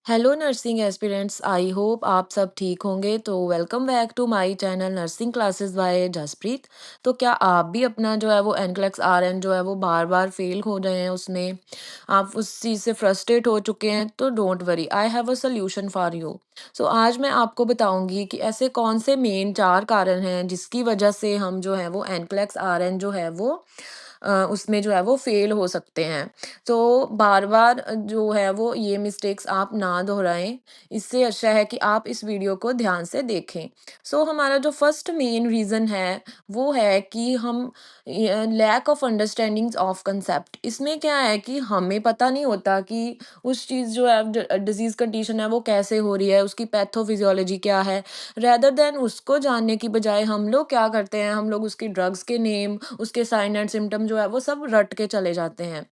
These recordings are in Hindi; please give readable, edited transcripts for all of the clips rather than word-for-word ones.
Hello nursing aspirants, I hope आप सब ठीक होंगे। तो welcome back to my channel nursing classes by Jaspreet. तो क्या आप भी अपना जो है वो एनक्लेक्स आरएन जो है वो बार बार फेल हो रहे हैं, उसमें आप उस चीज़ से फ्रस्ट्रेट हो चुके हैं? तो don't worry, I have a solution for you. So आज मैं आपको बताऊंगी कि ऐसे कौन से मेन 4 कारण हैं जिसकी वजह से हम जो है वो एनक्लेक्स आरएन जो है वो उसमें जो है वो फेल हो सकते हैं। तो बार-बार जो है वो ये मिस्टेक्स आप ना दोहराएँ, इससे अच्छा है कि आप इस वीडियो को ध्यान से देखें। सो हमारा जो फर्स्ट मेन रीज़न है, वो है कि हम lack of understandings of concept. इसमें क्या है कि हमें पता नहीं होता कि उस चीज़ जो है डिज़ीज़ कंडीशन है वो कैसे हो रही है, उसकी पैथोफिज़ियोलॉजी क्या है। रेदर देन उसको जानने की बजाय हम लोग क्या करते हैं, हम लोग उसकी ड्रग्स के नेम, उसके साइन एंड सिम्पटम जो है वो सब रट के चले जाते हैं,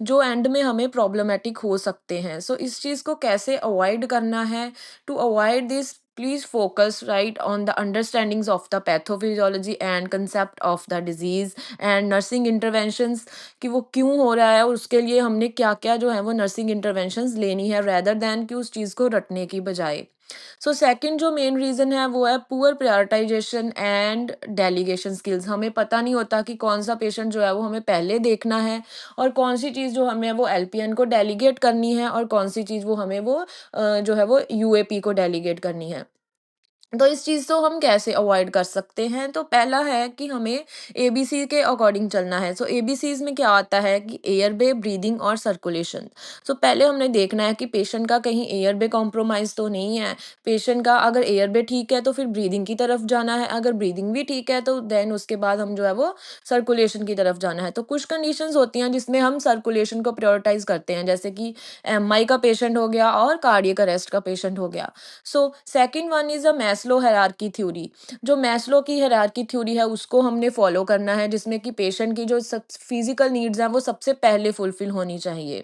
जो एंड में हमें प्रॉब्लमेटिक हो सकते हैं। सो इस चीज़ को कैसे अवॉइड करना है? To avoid this, please focus right on the understandings of the pathophysiology and concept of the disease and nursing interventions, कि वो क्यों हो रहा है और उसके लिए हमने क्या क्या जो है वो नर्सिंग इंटरवेंशंस लेनी है, रेदर देन कि उस चीज़ को रटने की बजाय। सो सेकंड जो मेन रीजन है वो है poor prioritisation and delegation skills. हमें पता नहीं होता कि कौन सा पेशेंट जो है वो हमें पहले देखना है और कौन सी चीज़ जो हमें वो एलपीएन को डेलीगेट करनी है और कौन सी चीज़ वो हमें वो जो है वो यूएपी को डेलीगेट करनी है। तो इस चीज़ को हम कैसे अवॉइड कर सकते हैं? तो पहला है कि हमें एबीसी के अकॉर्डिंग चलना है। सो एबीसीज़ में क्या आता है कि एयर वे, ब्रीदिंग और सर्कुलेशन। सो पहले हमने देखना है कि पेशेंट का कहीं एयर वे कॉम्प्रोमाइज़ तो नहीं है। पेशेंट का अगर एयर वे ठीक है तो फिर ब्रीदिंग की तरफ जाना है, अगर ब्रीदिंग भी ठीक है तो देन उसके बाद हम जो है वो सर्कुलेशन की तरफ जाना है। तो कुछ कंडीशंस होती हैं जिसमें हम सर्कुलेशन को प्रायोरिटाइज़ करते हैं, जैसे कि एमआई का पेशेंट हो गया और कार्डियक अरेस्ट का पेशेंट हो गया। So second one is a Maslow hierarchy theory. जो मैस्लो की हायरार्की थ्योरी है उसको हमने फॉलो करना है, जिसमें कि पेशेंट की जो सब फिजिकल नीड्स हैं वो सबसे पहले फुलफिल होनी चाहिए।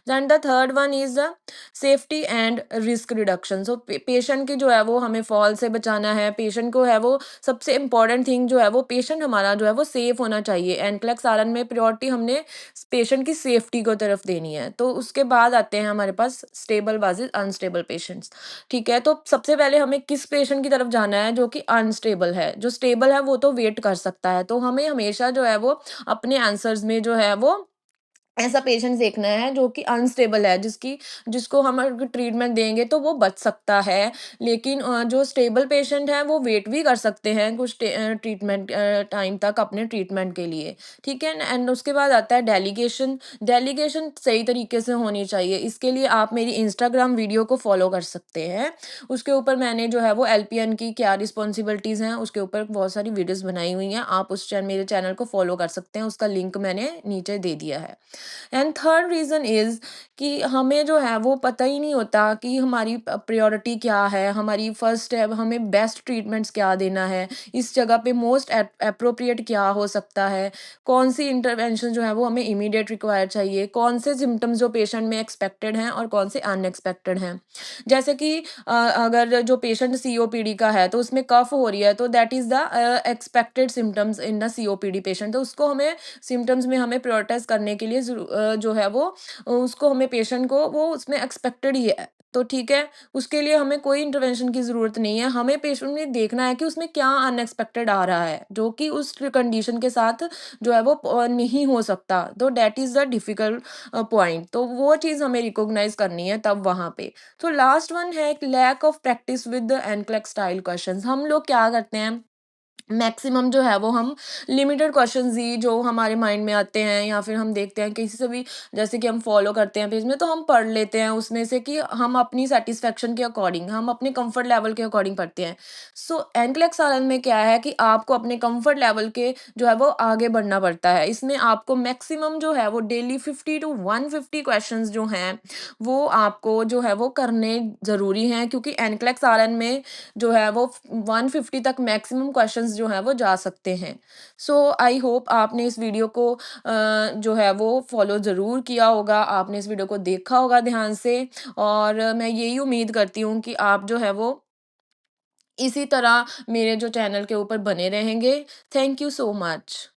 Then the third one is the safety and risk reduction. So patient की जो है वो हमें फॉल से बचाना है, पेशेंट को है वो सबसे इंपॉर्टेंट थिंग जो है वो पेशेंट हमारा जो है वो सेफ होना चाहिए। एनक्लेक्स आरएन में प्रायोरिटी हमने पेशेंट की सेफ्टी को तरफ देनी है। तो उसके बाद आते हैं हमारे पास स्टेबल वर्सेस अनस्टेबल पेशेंट्स। ठीक है, तो सबसे पहले हमें किस पेशेंट की तरफ जाना है जो कि अनस्टेबल है। जो स्टेबल है वो तो वेट कर सकता है, तो हमें हमेशा जो है वो अपने आंसर्स में जो है वो ऐसा पेशेंट देखना है जो कि अनस्टेबल है, जिसको हम अगर ट्रीटमेंट देंगे तो वो बच सकता है। लेकिन जो स्टेबल पेशेंट है वो वेट भी कर सकते हैं कुछ ट्रीटमेंट टाइम तक अपने ट्रीटमेंट के लिए। ठीक है, एंड उसके बाद आता है डेलीगेशन। डेलीगेशन सही तरीके से होनी चाहिए, इसके लिए आप मेरी इंस्टाग्राम वीडियो को फॉलो कर सकते हैं। उसके ऊपर मैंने जो है वो एलपीएन की क्या रिस्पॉन्सिबिलिटीज़ हैं उसके ऊपर बहुत सारी वीडियोस बनाई हुई हैं। आप उस चैनल मेरे चैनल को फॉलो कर सकते हैं, उसका लिंक मैंने नीचे दे दिया है। एंड थर्ड रीज़न इज़ कि हमें जो है वो पता ही नहीं होता कि हमारी प्रायोरिटी क्या है, हमारी फर्स्ट है, हमें बेस्ट ट्रीटमेंट्स क्या देना है, इस जगह पे मोस्ट एप्रोप्रिएट क्या हो सकता है, कौन सी इंटरवेंशन जो है वो हमें इमीडिएट रिक्वायर चाहिए, कौन से सिम्टम्स जो पेशेंट में एक्सपेक्टेड हैं और कौन से अनएक्सपेक्टेड हैं। जैसे कि अगर जो पेशेंट सीओपीडी का है तो उसमें कफ हो रही है, तो that is the expected symptoms in the COPD patient. तो उसको हमें सिम्टम्स में हमें प्रायोरिटाइज़ करने के लिए जो है वो उसको हमें पेशेंट को वो उसमें एक्सपेक्टेड ही है। तो ठीक है, उसके लिए हमें कोई इंटरवेंशन की ज़रूरत नहीं है। हमें पेशेंट में देखना है कि उसमें क्या अनएक्सपेक्टेड आ रहा है, जो कि उस कंडीशन के साथ जो है वो नहीं हो सकता। तो that is the difficult point. तो वो चीज़ हमें रिकॉग्नाइज़ करनी है तब वहाँ पे। तो लास्ट वन है lack of practice with the NCLEX style questions. हम लोग क्या करते हैं, मैक्सिमम जो है वो हम लिमिटेड क्वेश्चंस ही जो हमारे माइंड में आते हैं या फिर हम देखते हैं किसी से भी, जैसे कि हम फॉलो करते हैं पेज में तो हम पढ़ लेते हैं उसमें से कि हम अपनी सेटिस्फेक्शन के अकॉर्डिंग, हम अपने कंफर्ट लेवल के अकॉर्डिंग पढ़ते हैं। सो एनक्लेक्स आरएन में क्या है कि आपको अपने कंफर्ट लेवल के जो है वो आगे बढ़ना पड़ता है। इसमें आपको मैक्सिमम जो है वो डेली 50 to 150 क्वेश्चंस जो हैं वो आपको जो है वो करने ज़रूरी हैं, क्योंकि एनक्लेक्स आरएन में जो है वो 150 तक मैक्सिमम क्वेश्चंस जो है वो जा सकते हैं। सो आई होप आपने इस वीडियो को जो है वो फॉलो ज़रूर किया होगा, आपने इस वीडियो को देखा होगा ध्यान से, और मैं यही उम्मीद करती हूँ कि आप जो है वो इसी तरह मेरे जो चैनल के ऊपर बने रहेंगे। Thank you so much.